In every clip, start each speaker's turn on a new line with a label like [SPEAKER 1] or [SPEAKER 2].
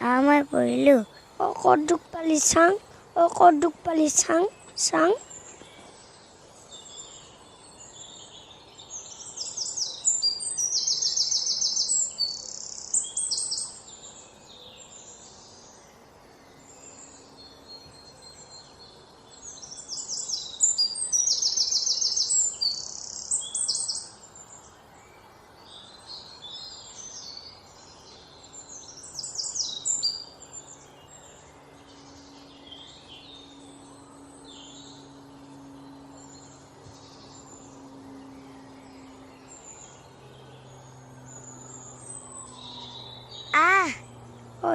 [SPEAKER 1] মই পৰিলোঁ। ক'ত দুখ পালি চাং, ক'ত দুখ পালি চাং চাং।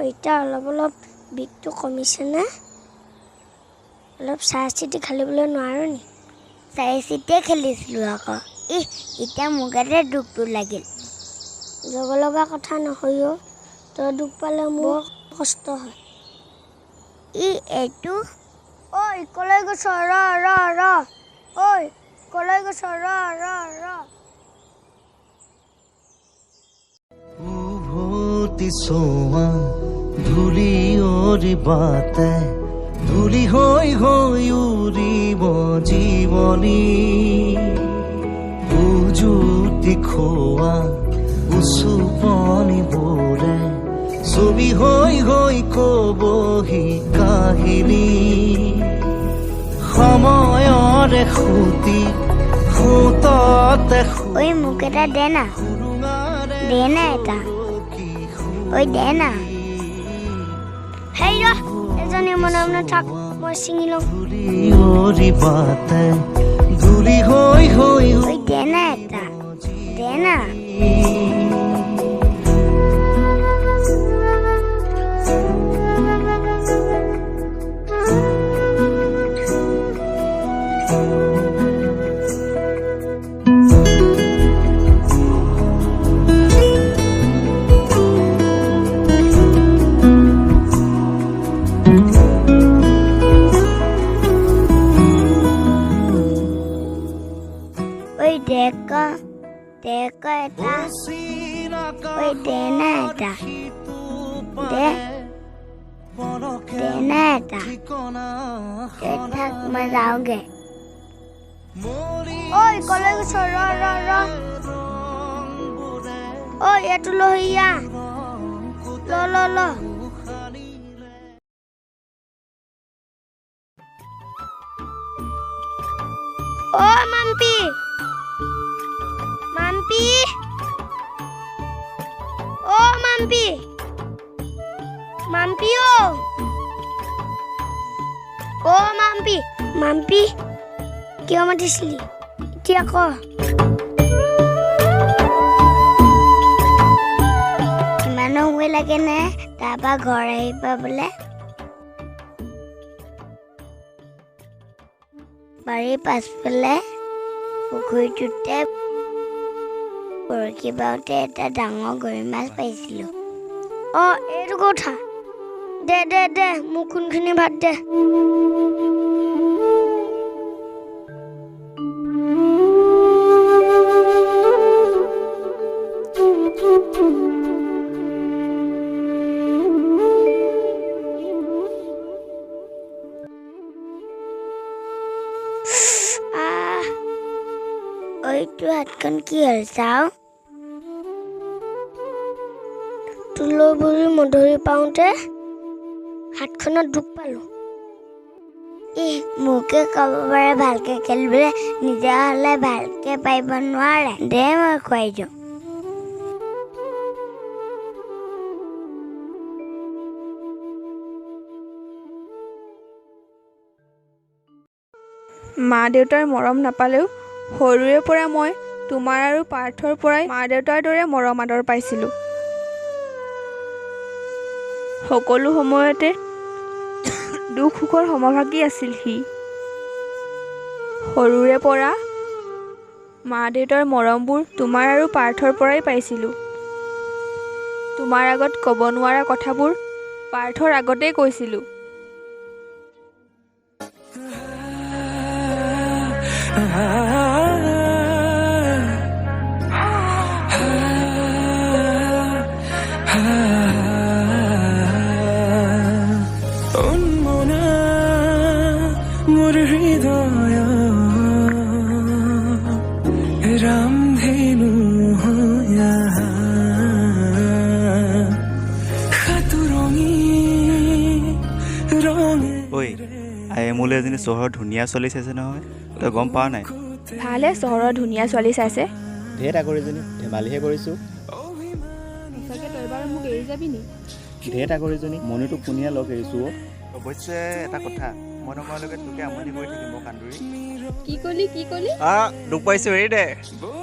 [SPEAKER 1] এতিয়া অলপ অলপ বিষটো কমিছেনে? অলপ চাই চিতি খেলিবলৈ নোৱাৰোঁ নি? চাই চিতিয়ে খেলিছিলোঁ আকৌ। এতিয়া মোৰ গাতে দুখটো লাগিল। যাব লগা কথা নহয় অ'। তই দুখ পালে মোৰ কষ্ট হয়। এইটো ঐ কলৈ গৈছ? ৰ ঐ কলৈ গৈছ? ৰ
[SPEAKER 2] উভতি চোৱা ধূলি অৰি বাটে ধূলি হৈ হৈ উৰিব জীৱনী উজুতি খোৱা উচুপনিবোৰে ছবি হৈ হৈ কবহি কাহিনী সময়ৰে সুতি সুততে
[SPEAKER 1] ঐ মোক এটা দে না, দে না এটা। ঐ দে না। হেই ৰ এজনী মনে মনে থাক, মই ছিঙি লওঁ।
[SPEAKER 2] ধূলি বাটে ধূলি হৈ হৈ
[SPEAKER 1] ঐ দে না এটা, দে না। দেখ এটা। ঐ দে না এটা, দে না এটা। থাক মই যাওঁগে। ঐ কলৈ গৈছ? ৰ ঐ এইটো লৈ ইয়া ল ঐ মাম্পি ও মাম্পি ও মাম্পি কিয় মাতিছিলি এতিয়া ক? ইমান সময় লাগে নে তাৰপৰা ঘৰ আহি পাবলে? বাৰীৰ পাছফালে পুখুৰীটোতে বৰশী বাওঁতে এটা ডাঙৰ গৰৈ মাছ পাইছিলোঁ। এইটো কথা। দে মোক কোনখিনি ভাত দে। এইটো হাতখন কি হ'ল চাওঁ? তুলৈ ভৰি মধুৰি পাওঁতে হাতখনত দুখ পালোঁ। মোকে ক'ব পাৰে ভালকে খেলিবলৈ, নিজে হ'লে ভালকে পাৰিব নোৱাৰে। দে মই খুৱাই দিওঁ।
[SPEAKER 3] মা দেউতাৰ মৰম নাপালেও সৰুৰে পৰা মই তোমাৰ আৰু পাৰ্থৰ পৰাই মা দেউতাৰ দৰে মৰম আদৰ পাইছিলোঁ। সকলো সময়তে দুখ সুখৰ সমভাগী আছিল সি। সৰুৰে পৰা মা দেউতাৰ মৰমবোৰ তোমাৰ আৰু পাৰ্থৰ পৰাই পাইছিলোঁ। তোমাৰ আগত ক'ব নোৱাৰা কথাবোৰ পাৰ্থৰ আগতেই কৈছিলোঁ।
[SPEAKER 4] ঐ আই মোলৈ এজনী চহৰৰ ধুনীয়া ছোৱালী চাইছে নহয়, তই গম পাৱ নাই?
[SPEAKER 3] ভালহে চহৰৰ ধুনীয়া ছোৱালী চাইছে।
[SPEAKER 5] ঢেৰ আগৰিজনী ধেমালিহে কৰিছোঁ।
[SPEAKER 3] সঁচাকৈ তই বাৰু মোক এৰি যাবি নি?
[SPEAKER 5] ঢেৰ আগৰিজনী মনুটো কোনিয়া লগ এৰিছোঁ অ'।
[SPEAKER 4] অৱশ্যে এটা কথা, মই নমৰালৈকে তোকে আমনি কৰি থাকিম কান্দুৰি।
[SPEAKER 3] কি ক'লি?
[SPEAKER 4] দুখ পাইছোঁ হেৰি দে,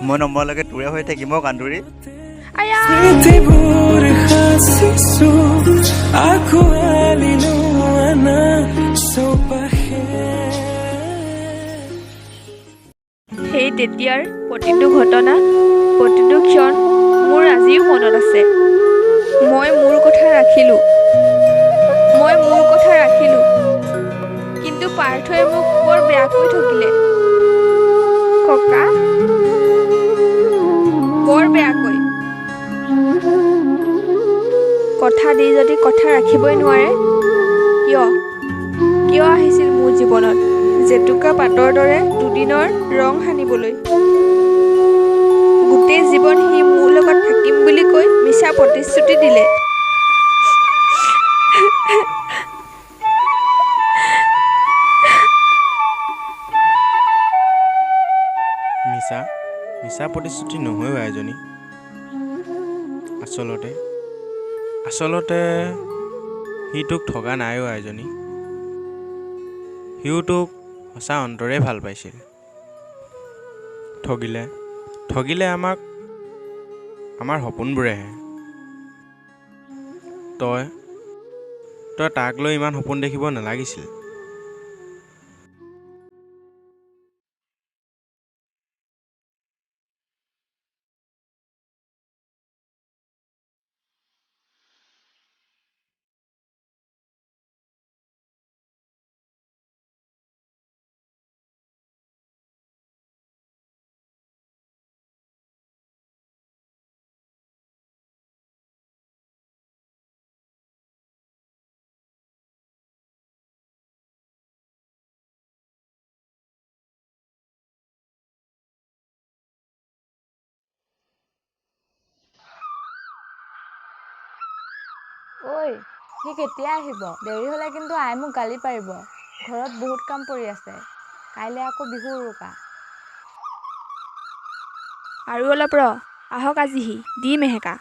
[SPEAKER 4] মই নমৰালৈকে তোৰে হৈ থাকিম কান্দুৰি।
[SPEAKER 3] আয়া সেই তেতিয়াৰ প্ৰতিটো ঘটনা, প্ৰতিটো ক্ষণ মোৰ আজিও মনত আছে। মই মোৰ কথা ৰাখিলোঁ, কিন্তু পাৰ্থই মোক বৰ বেয়াকৈ ঠগিলে। ককা, বৰ বেয়াকৈ। কথা দি যদি কথা ৰাখিবই নোৱাৰে, কিয় আহিছিল মোৰ জীৱনত জেতুকা পাতৰ দৰে দুদিনৰ ৰং সানিবলৈ? গোটেই জীৱন সি মোৰ লগত থাকিম বুলি কৈ মিছা প্ৰতিশ্ৰুতি দিলে।
[SPEAKER 6] মিছা প্ৰতিশ্ৰুতি নহয়ও এজনী। আচলতে সি তোক ঠগা নাইও এজনী। সিও তোক সঁচা অন্তৰে ভাল পাইছিল। ঠগিলে আমাৰ সপোনবোৰেহে। তই তাক লৈ ইমান সপোন দেখিব নালাগিছিল।
[SPEAKER 7] ঐ, সি কেতিয়া আহিব? দেৰি হ'লে কিন্তু আই মোক গালি পাৰিব। ঘৰত বহুত কাম পৰি আছে, কাইলৈ আকৌ বিহু উৰুকা।
[SPEAKER 3] আৰু অলপ ৰ, আহক আজি সি, দিম এহেকা।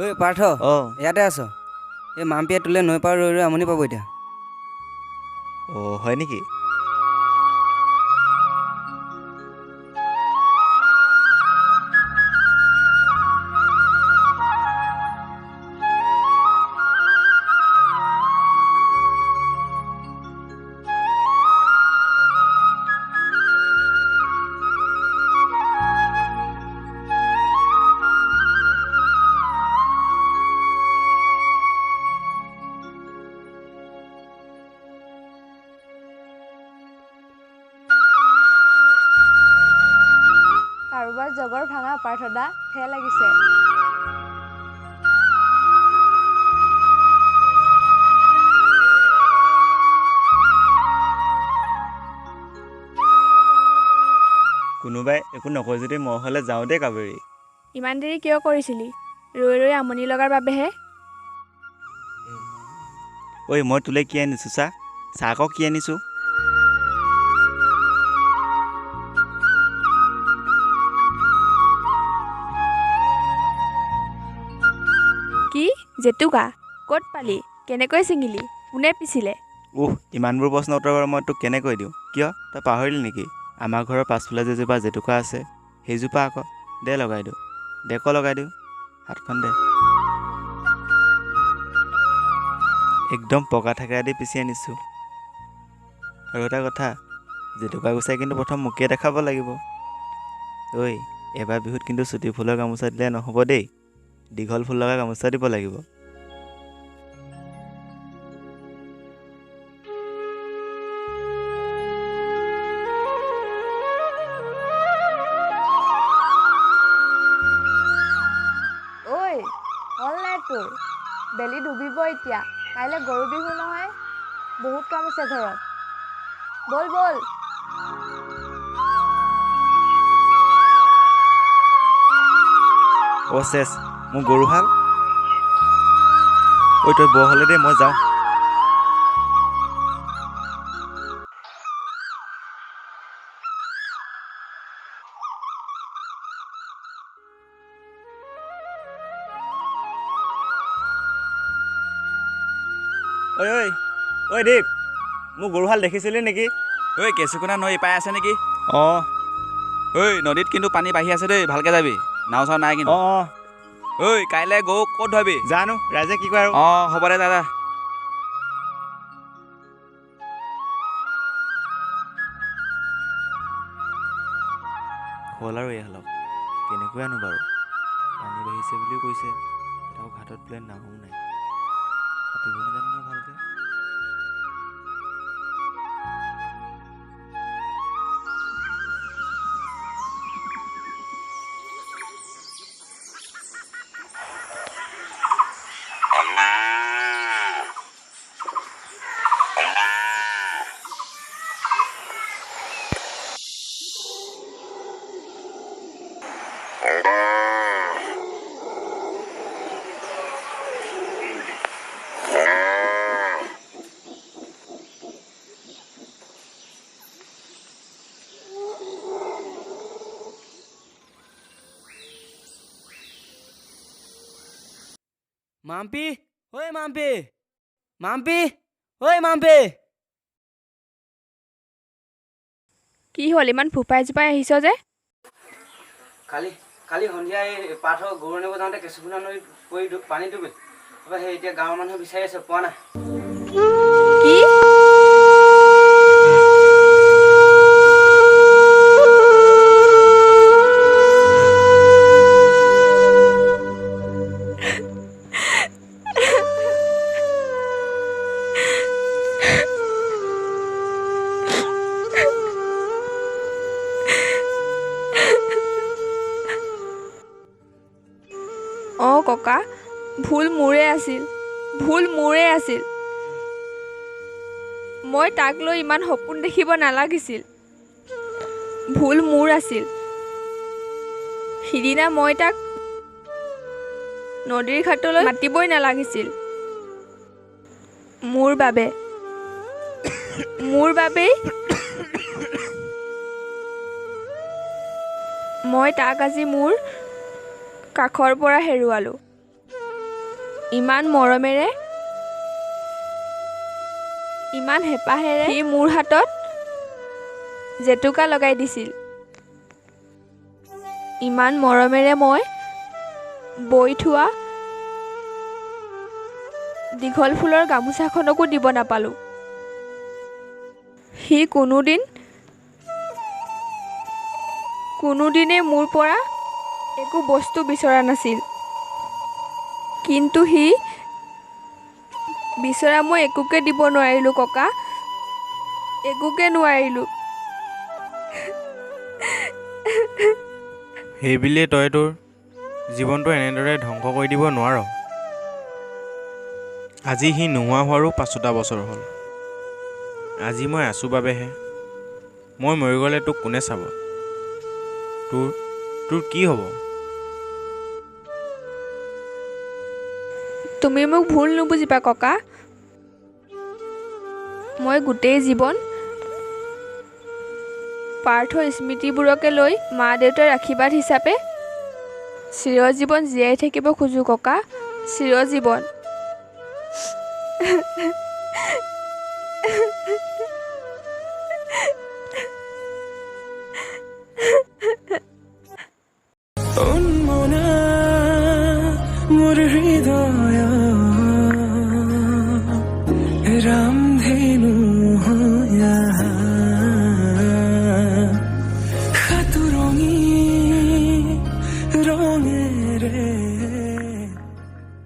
[SPEAKER 8] ঐ পাৰ্থ, ইয়াতে আছ? এই মাম্পীয়ে তোলে নৈ পাৰ ৰৈ আমনি পাব এতিয়া।
[SPEAKER 4] হয় নেকি?
[SPEAKER 7] কাৰোবাৰ জগৰ ভাঙা পাৰ্থদা, ঠে লাগিছে।
[SPEAKER 4] কোনোবাই একো নকয় যদি মই হ'লে যাওঁ দেই কাবেৰী।
[SPEAKER 3] ইমান দেৰি কিয় কৰিছিলি? ৰৈ আমনি লগাৰ বাবেহে।
[SPEAKER 4] ঐ মই তোলৈ কি আনিছোঁ চা আকৌ কি আনিছোঁ।
[SPEAKER 3] কি জেতুকা? ক'ত পালি? কেনেকৈ ছিঙিলি? কোনে পিছিলে?
[SPEAKER 4] ইমানবোৰ প্ৰশ্ন উত্তৰ বাৰু মই তোক কেনেকৈ দিওঁ? কিয় তই পাহৰিলি নেকি? আমাৰ ঘৰৰ পাছফালে যেজোপা জেতুকা আছে সেইজোপা আকৌ। দে লগাই দিওঁ, লগাই দিওঁ, হাতখন দে। একদম পকা থেকেৰা দি পিচি আনিছোঁ। আৰু এটা কথা, জেতুকা গুচাই কিন্তু প্ৰথম মোকে দেখাব লাগিব। ঐ এবাৰ বিহুত কিন্তু চুটি ফুলৰ গামোচা দিলে নহ'ব দেই, দীঘল ফুল লগা গামোচা দিব লাগিব।
[SPEAKER 7] ঐ, হ'ল নাই তোৰ? বেলি ডুবিব এতিয়া, কাইলৈ গৰু বিহু নহয়, বহুত কাম আছে ঘৰত। বল বল।
[SPEAKER 4] অ' চেছ, মোৰ গৰুহাল। ঐ তই বৰ হ'লে দেই, মই যাওঁ। ঐ ঐ ঐ দীপ, মোৰ গৰুহাল দেখিছিলি নেকি?
[SPEAKER 9] ঐ কেঁচুকোনা নৈ ইপাৰে আছে নেকি?
[SPEAKER 4] অঁ
[SPEAKER 9] ঐ নদীত কিন্তু পানী বাঢ়ি আছে দেই, ভালকৈ যাবি। নাও চাও নাই কিন্তু।
[SPEAKER 4] অঁ অঁ
[SPEAKER 9] ঐ কাইলৈ গৰু ক'ত ধৰিবি?
[SPEAKER 4] জানো ৰাইজে কি কয় আৰু।
[SPEAKER 9] অঁ হ'ব দে দাদা।
[SPEAKER 4] হ'ল আৰু এইহালক কেনেকৈ আনো বাৰু? পানী বাঢ়িছে বুলিও কৈছে, এটাও ঘাটত বোলে নাও নাই। সাঁতুৰিব নাজানো নহয় ভালকৈ।
[SPEAKER 8] মাম্পি, ঐ মাম্পি, মাম্পি, ঐ মাম্পি।
[SPEAKER 3] কি হ'ল ইমান ফোপাই জোপাই আহিছ যে?
[SPEAKER 8] কালি সন্ধিয়া এই পাৰ্থৰ গৰু আনিব যাওঁতে কেঁচুকুনা নদীত পৰি পানী ডুবিল। তাৰপৰা সেই এতিয়া গাঁৱৰ মানুহে বিচাৰি আছে, পোৱা নাই।
[SPEAKER 3] কি? অঁ ককা, ভুল মোৰে আছিল, ভুল মোৰে আছিল। মই তাক লৈ ইমান সপোন দেখিব নালাগিছিল। ভুল মোৰ আছিল। সিদিনা মই তাক নদীৰ ঘাটলৈ মাতিবই নালাগিছিল। মোৰ বাবেই মই তাক আজি মোৰ কাষৰ পৰা হেৰুৱালোঁ। ইমান মৰমেৰে, ইমান হেঁপাহেৰে সি মোৰ হাতত জেতুকা লগাই দিছিল। ইমান মৰমেৰে মই বৈ থোৱা দীঘল ফুলৰ গামোচাখনকো দিব নাপালোঁ। সি কোনোদিনে মোৰ পৰা একো বস্তু বিচৰা নাছিল। কিন্তু সি বিচৰা মই একোকে দিব নোৱাৰিলোঁ ককা, একোকে নোৱাৰিলোঁ।
[SPEAKER 6] সেইবুলিয়ে তই তোৰ জীৱনটো এনেদৰে ধ্বংস কৰি দিব নোৱাৰ। আজি সি নোহোৱা হোৱাৰো 5টা বছৰ হ'ল। আজি মই আছোঁ বাবেহে। মই মৰি গ'লে তোক কোনে চাব? তোৰ কি হ'ব?
[SPEAKER 3] তুমি মোক ভুল নুবুজিবা ককা। মই গোটেই জীৱন পাৰ্থৰ স্মৃতিবোৰকে লৈ মা দেউতাৰ আশীৰ্বাদ হিচাপে চিৰজীৱন জীয়াই থাকিব খোজোঁ ককা, চিৰজীৱন।
[SPEAKER 10] Oh